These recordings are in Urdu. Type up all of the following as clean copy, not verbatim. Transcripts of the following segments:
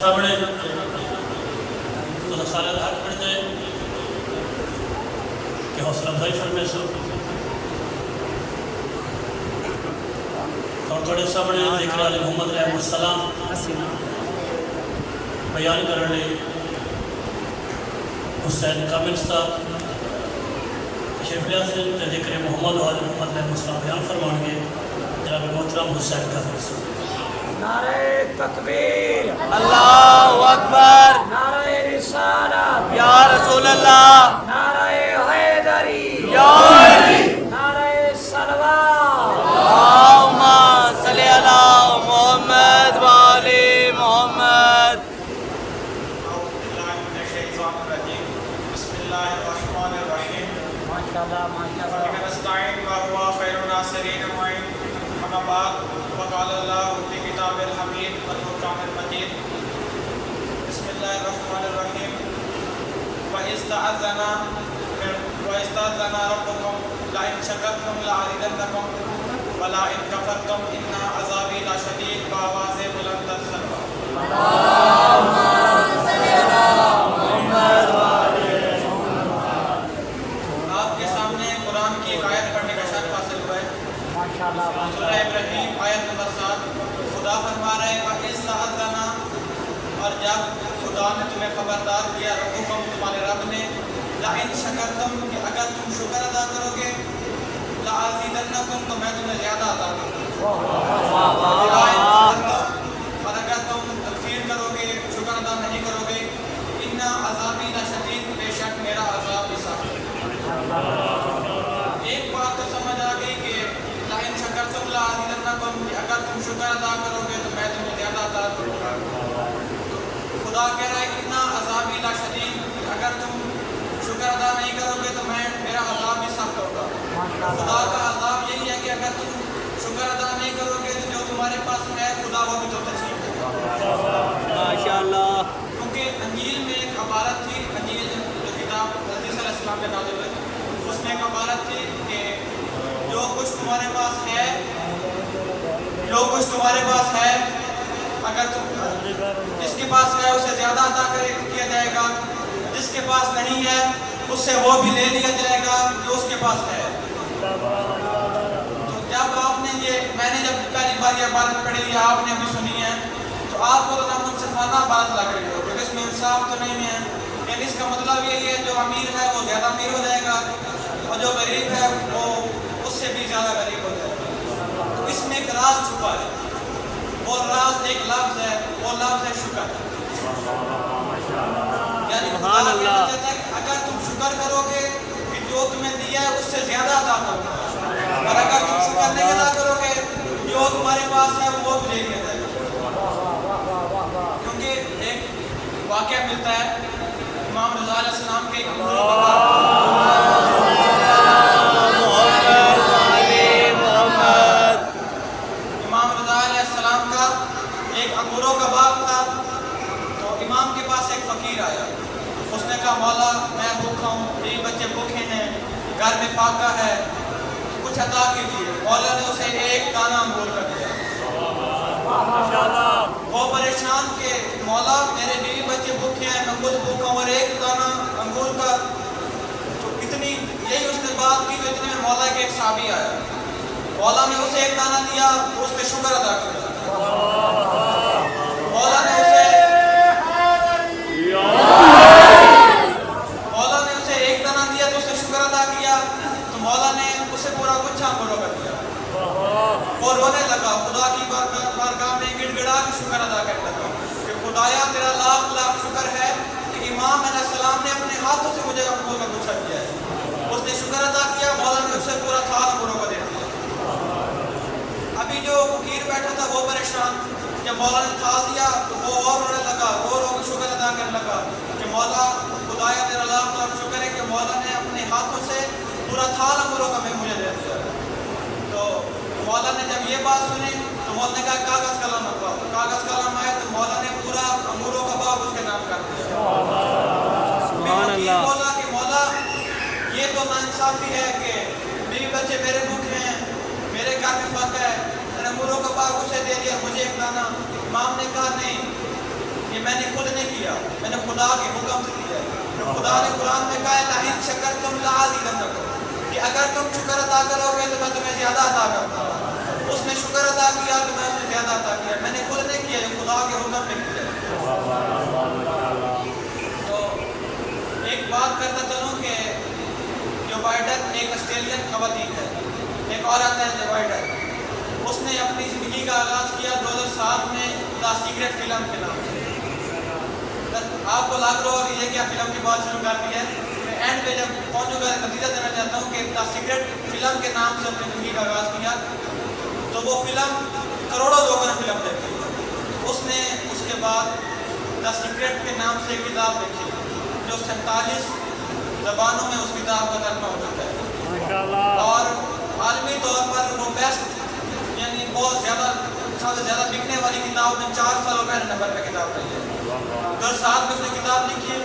سامنے تو سارے حق پڑ جائے کہ حوصلہ افزائی فرمے سو اور تھوڑے سامنے ذکر علی محمد علیہ السلام بیان کرنے حسین کامل صاحب تشریف لے سے ذکر محمد علیہ محمد علیہ السلام بیان فرمان گے جناب محترم حسین کامل صاحب۔ نعرہ تکبیر، اللہ اکبر، نعرہ رسالت، یا رسول اللہ، نعرہ حیدری، یا علی، نعرہ صلوات، اللہم صلی علی محمد و آل محمد۔ اعوذ باللہ من الشیطان الرجیم، بسم اللہ الرحمن الرحیم، ماشاءاللہ ماشاءاللہ، وَبِهِ نَسْتَعِينُ وَهُوَ خَيْرُ النَّاصِرِينَ مُعِينٌ۔ اما بعد فقال اللہ فی کتاب الحمید والفرقان المجید، بسم اللہ الرحمن الرحیم، وَإِذْ تَأَذَّنَ رَبُّكُمْ لَئِن شَكَرْتُمْ لَأَزِيدَنَّكُمْ وَلَئِن كَفَرْتُمْ إِنَّ عَذَابِي لَشَدِيدٌ بآواز بلند الصلوات۔ آپ کے سامنے قرآن کی ایک آیت پڑھنے کا شرف حاصل ہوا ہے۔ ماشاءاللہ سورہ ماشاءاللہ، ابراہیم آیت نمبر 7، خدا فرما رہے ہیں وَإِذْ تَأَذَّنَ، اور جب خدا نے تمہیں خبردار کیا، ربکم تمہارے رب نے، لَئِن شَكَرْتُمْ کہ اگر تم شکر ادا کرو گے، لَأَزِيدَنَّكُمْ تو میں تمہیں زیادہ عطا کروں گا، اور اگر تم تکفیر کرو گے، شکر ادا نہیں کرو گے، إِنَّ عَذَابِي لَشَدِيدٌ بے شک میرا عذاب بھی سخت ہے۔ ایک بات تو سمجھ آ گئی کہ لَئِن شَكَرْتُمْ لَأَزِيدَنَّكُمْ کہ اگر تم شکر ادا کرو گے تو میں تمہیں زیادہ عطا کروں گا۔ خدا کہہ رہا ہے إِنَّ عَذَابِي لَشَدِيدٌ، اگر تم شکر ادا نہیں کرو گے تو میرا عذاب بھی سخت ہوگا۔ خدا کا عذاب یہی ہے کہ اگر تم شکر ادا نہیں کرو گے تو جو تمہارے پاس ہے خدا وہ بھی تو تسلیم کرے۔ ماشاءاللہ، کیونکہ انجیل میں ایک عبارت تھی، انجیل جو کتاب حضرت صلی اللہ علیہ وسلم میں نازل ہوئی، اس میں ایک عبارت تھی کہ جو کچھ تمہارے پاس ہے، جو کچھ تمہارے پاس ہے، اگر جس کے پاس ہے اسے زیادہ عطا کیا جائے گا، جس کے پاس نہیں ہے اس سے وہ بھی لے لیا جائے گا جو اس کے پاس ہے۔ تو جب آپ نے میں نے جب پہلی بار یہ عبارت پڑھی، آپ نے بھی سنی ہے، تو آپ کو تو منصفانہ بات لگ رہی ہو کہ اس میں انصاف تو نہیں ہے، یعنی اس کا مطلب یہی ہے جو امیر ہے وہ زیادہ امیر ہو جائے گا اور جو غریب ہے وہ اس سے بھی زیادہ غریب ہو جائے گا۔ تو اس میں ایک راز چھپا ہے، وہ راز ایک لفظ ہے، وہ لفظ ہے شکر۔ یعنی خدا کہنا چاہتا ہے کہ اگر تم شکر کرو گے کہ جو تمہیں دیا ہے اس سے زیادہ عطا کروں گا، اور اگر تم شکر نہیں ادا کرو گے جو تمہارے پاس ہے وہ بھی لے لیا جائے گا۔ کیونکہ ایک واقعہ ملتا ہے امام رضا علیہ السلام کے انگوروں کا امام رضا علیہ السلام کا ایک انگوروں کا باغ تھا۔ تو امام کے پاس ایک فقیر آیا، اس نے کہا مولا میں بھوکا ہوں، میرے بچے بھوکے ہیں، گھر میں فاقہ ہے، کچھ عطا کیجیے۔ مولا نے اسے ایک دانہ انگور کر دیا۔ وہ پریشان کہ مولا میرے بیوی بچے بھوکے ہیں، میں خود بھوکا ہوں اور ایک دانہ انگور کا، تو اتنی یہی اس نے بات کی تو اتنے میں مولا کے ایک صحابی آیا، مولا نے اسے ایک دانہ دیا، اس پہ شکر ادا کیا۔ مولا نے اسے ایک دانہ دیا تو اس نے شکر ادا کیا، تو مولا نے اسے پورا گچھا انگوروں کا دیا۔ وہ رونے لگا، خدا کی بارگاہ میں گڑ گڑا کے شکر ادا کرنے لگا کہ خدایا تیرا لاکھ لاکھ شکر ہے کہ امام علیہ السلام نے اپنے ہاتھوں سے مجھے انگور کا گچھا دیا ہے۔ اس نے شکر ادا کیا، مولا نے اسے پورا تھال انگوروں کا دے دیا۔ ابھی جو فقیر بیٹھا تھا وہ پریشان، جب مولا نے تھال دیا تو وہ اور رونے لگا، رو رو کے شکر ادا کرنے لگا کہ مولا خدایا تیرا لاکھ لاکھ شکر ہے کہ مولا نے اپنے ہاتھوں سے پورا تھال انگوروں کا مجھے دے دیا۔ تو مولا نے جب یہ بات سنی تو مولا نے کہا کاغذ قلم رکھو، کاغذ قلم آئے تو مولا نے پورا انگوروں کا باغ اس کے نام کر دیا۔ سبحان اللہ۔ مولا کہ مولا یہ تو ناانصافی ہے کہ میرے بچے میرے بھوکے ہیں، میرے گھر میں فاقہ ہے، میں نے انگوروں کا باغ اسے دے دیا، مجھے ایک دانہ۔ امام نے کہا نہیں، یہ میں نے خود نے کیا، میں نے خدا کے حکم سے کیا. خدا نے قرآن میں کہا لَإِن شَكَرْتُمْ لَأَزِيدَنَّكُمْ کہ اگر تم شکر ادا کرو گے تو میں تمہیں زیادہ عطا کرتا ہوں. اس نے شکر ادا کیا تو میں اسے زیادہ عطا کیا. میں نے خود نہیں کیا، یہ خدا کے حکم میں کیا. تو ایک بات کرتا چلوں کہ جو بائیڈن ایک آسٹریلین خواتین ہے، ایک عورت ہے جو بائیڈن. اس نے اپنی زندگی کا آغاز کیا 2007 میں دا سیکرٹ فلم کے نام سے. آپ کو لگ رہا ہوگا یہ کیا فلم کی بات شروع کر دی ہے. میں اینڈ پہ جب پہنچوں گا نتیجہ دینا چاہتا ہوں کہ دا سیکرٹ فلم کے نام سے اپنی زندگی کا آغاز کیا. تو وہ فلم کروڑوں لوگوں نے فلم دیکھی. اس نے اس کے بعد دا سیکرٹ کے نام سے ایک کتاب لکھی جو 47 زبانوں میں اس کتاب کا ترجمہ ہو چکا ہے. اور عالمی طور پر وہ بیسٹ یعنی بہت زیادہ سب سے زیادہ بکنے والی کتاب میں 4 سالوں پہلے نمبر پہ کتاب رہی ہے. 2007 میں اس نے کتاب لکھی.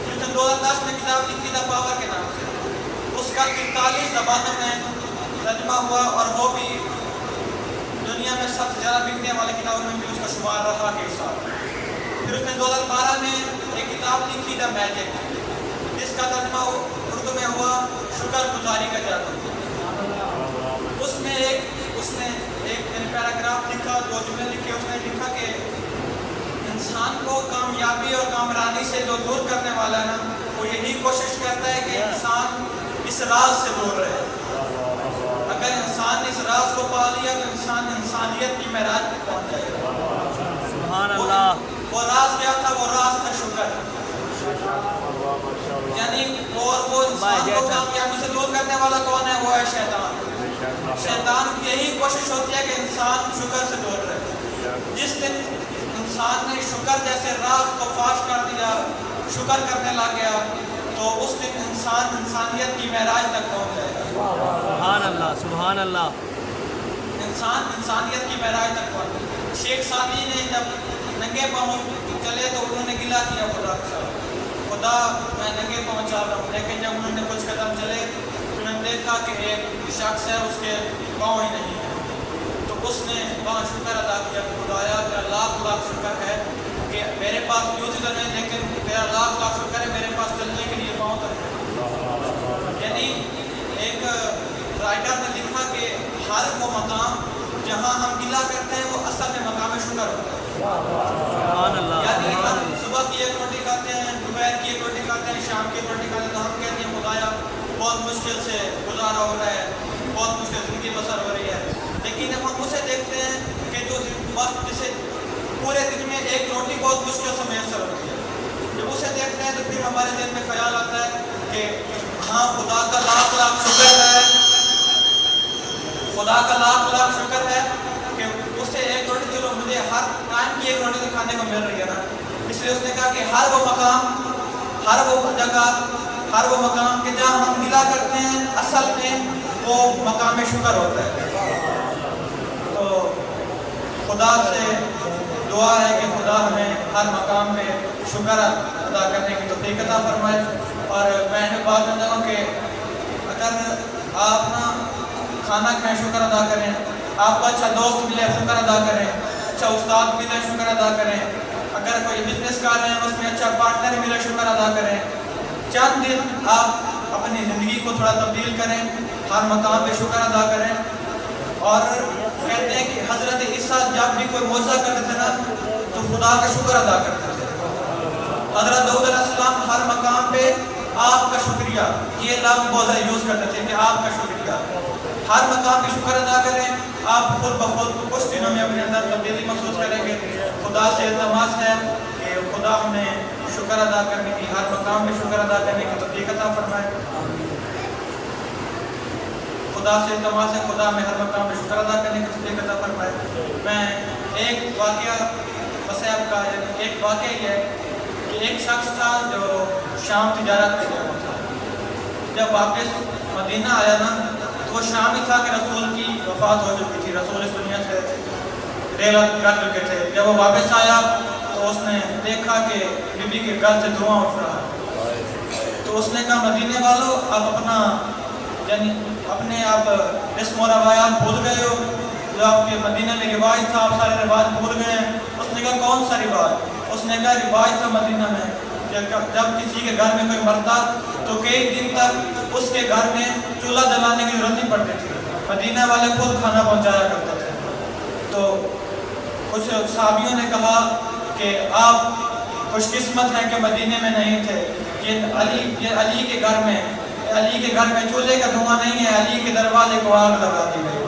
پھر اس نے 2010 میں کتاب لکھی دا پاور کے نام سے. اس کا 43 زبانوں میں ترجمہ ہوا اور وہ بھی دنیا میں سب سے زیادہ بکنے والی کتابوں میں بھی اس کا شمار رہا کے ساتھ. پھر اس نے 2012 میں ایک کتاب لکھی دا میجک جس کا ترجمہ اردو میں ہوا شکر گزاری کا جادو. اس نے ایک پیراگراف لکھا، 2 جملے لکھے. اس نے لکھا کہ انسان کو کامیابی اور کامرانی سے جو دور کرنے والا ہے نا، وہ یہی کوشش کرتا ہے کہ انسان اس راز سے دور رہے. اگر انسان اس راز کو پا لیا تو انسان انسانیت کی معراج پہ پہنچ جائے گا. سبحان اللہ. وہ راز کیا تھا؟ وہ راز تھا شکر. یعنی وہ انسان کو کامیابی سے دور کرنے والا کون ہے؟ وہ ہے شیطان. شیطان کی یہی کوشش ہوتی ہے کہ انسان شکر سے دور رہے. جس دن انسان نے شکر جیسے راز کو فاش کر دیا، شکر کرنے لگ گیا، تو اس دن انسان انسانیت کی معراج تک پہنچ جائے گا. سبحان اللہ. سبحان اللہ. انسان انسانیت کی معراج تک پہنچ جائے گا. شیخ سعدی نے جب ننگے پاؤں چلے تو انہوں نے گلہ کیا خدا کے ساتھ، خدا میں ننگے پاؤں چل رہا ہوں. لیکن جب انہوں نے کچھ قدم چلے انہوں نے دیکھا کہ ایک شخص ہے اس کے پاؤں ہی نہیں ہے. تو اس نے وہاں شکر ادا کیا کہ خدایا تیرا لاکھ لاکھ شکر ہے کہ میرے پاس وجود تو نہیں لیکن تیرا لاکھ لاکھ شکر ہے میرے پاس چلنے کے لیے پاؤں تک ہے. یعنی ایک رائٹر نے لکھا کہ ہر وہ مقام جہاں ہم گلہ کرتے ہیں وہ اصل میں مقام شکر ہوتا ہے. سبحان اللہ. یعنی ہم صبح کی ایک روٹی کھاتے ہیں، دوپہر کی ایک روٹی کھاتے ہیں، شام کی ایک روٹی کھاتے ہیں، تو ہم کہتے ہیں خدایا بہت مشکل سے گزارا ہو رہا ہے، بہت مشکل زندگی بسر ہو رہی ہے. لیکن جب ہم اسے دیکھتے ہیں کہ جو وقت جسے پورے دن میں ایک روٹی بہت مشکل سے میسر ہوتی ہے، جب اسے دیکھتے ہیں تو پھر ہمارے دل میں خیال آتا ہے کہ ہاں خدا کا لاکھ لاکھ شکر ہے، خدا کا لاکھ لاکھ شکر ہے کہ اسے ایک روٹی، چلو مجھے ہر ٹائم کی ایک روٹی تو کھانے کو مل رہی ہے نا. اس لیے اس نے کہا کہ ہر وہ مقام، ہر وہ جگہ، ہر وہ مقام کہ جہاں ہم گلہ کرتے ہیں اصل میں وہ مقام شکر ہوتا ہے. تو خدا سے دعا ہے کہ خدا ہمیں ہر مقام پہ شکر ادا کرنے کی توفیق عطا فرمائے. اور میں نے بات کرتا ہوں کہ اگر آپ نا کھانا کھائیں شکر ادا کریں، آپ کو اچھا دوست ملے شکر ادا کریں، اچھا استاد ملے شکر ادا کریں، اگر کوئی بزنس کر رہے ہیں اس میں اچھا پارٹنر ملے شکر ادا کریں. چند دن آپ اپنی زندگی کو تھوڑا تبدیل کریں، ہر مقام پہ شکر ادا کریں. اور کہتے ہیں کہ حضرت عیسیٰ جب بھی کوئی معجزہ کرتے تھے نا تو خدا کا شکر ادا کرتے تھے. حضرت داؤد علیہ السلام ہر مقام پہ آپ کا شکریہ، یہ لفظ بہت زیادہ یوز کرتے تھے کہ آپ کا شکریہ. ہر مقام پہ شکر ادا کریں. آپ خود بخود کچھ دنوں میں اپنے اندر تبدیلی محسوس کریں گے. خدا سے التماس ہے کہ خدا ہمیں شکر ادا کرنے کی، ہر مقام پہ شکر ادا کرنے کی توفیق عطا فرمائے. خدا سے التماس ہے خدا ہمیں ہر مقام پہ شکر ادا کرنے کی توفیق عطا فرمائے. میں ایک واقعہ وصیب کا ایک واقعہ یہ ہے کہ ایک شخص تھا جو شام تجارت پہ گیا تھا. جب واپس مدینہ آیا نا تو وہ شام ہی تھا کہ رسول کی وفات ہو چکی تھی، رسول اس دنیا سے ریلا کر چکے تھے. جب وہ واپس آیا تو اس نے دیکھا کہ بی بی کے گھر سے دھواں اٹھ رہا ہے. تو اس نے کہا مدینے والوں آپ اپنا یعنی اپنے آپ رسم و روایات بھول گئے ہو، جو آپ کے مدینہ میں رواج تھا آپ سارے رواج بھول گئے ہیں. اس نے کہا کون سا رواج؟ اس نے کہا رواج تھا مدینہ میں کہ جب کسی کے گھر میں کوئی مرتا تو کئی دن تک اس کے گھر میں چولہا جلانے کی ضرورت نہیں پڑتی تھی، مدینہ والے خود کھانا پہنچایا کرتے تھے۔ تو کچھ صحابیوں نے کہا کہ آپ خوش قسمت ہیں کہ مدینہ میں نہیں تھے، یہ علی کے گھر میں چولہے کا دھواں نہیں ہے، علی کے دروازے کو آگ لگا دی گئی۔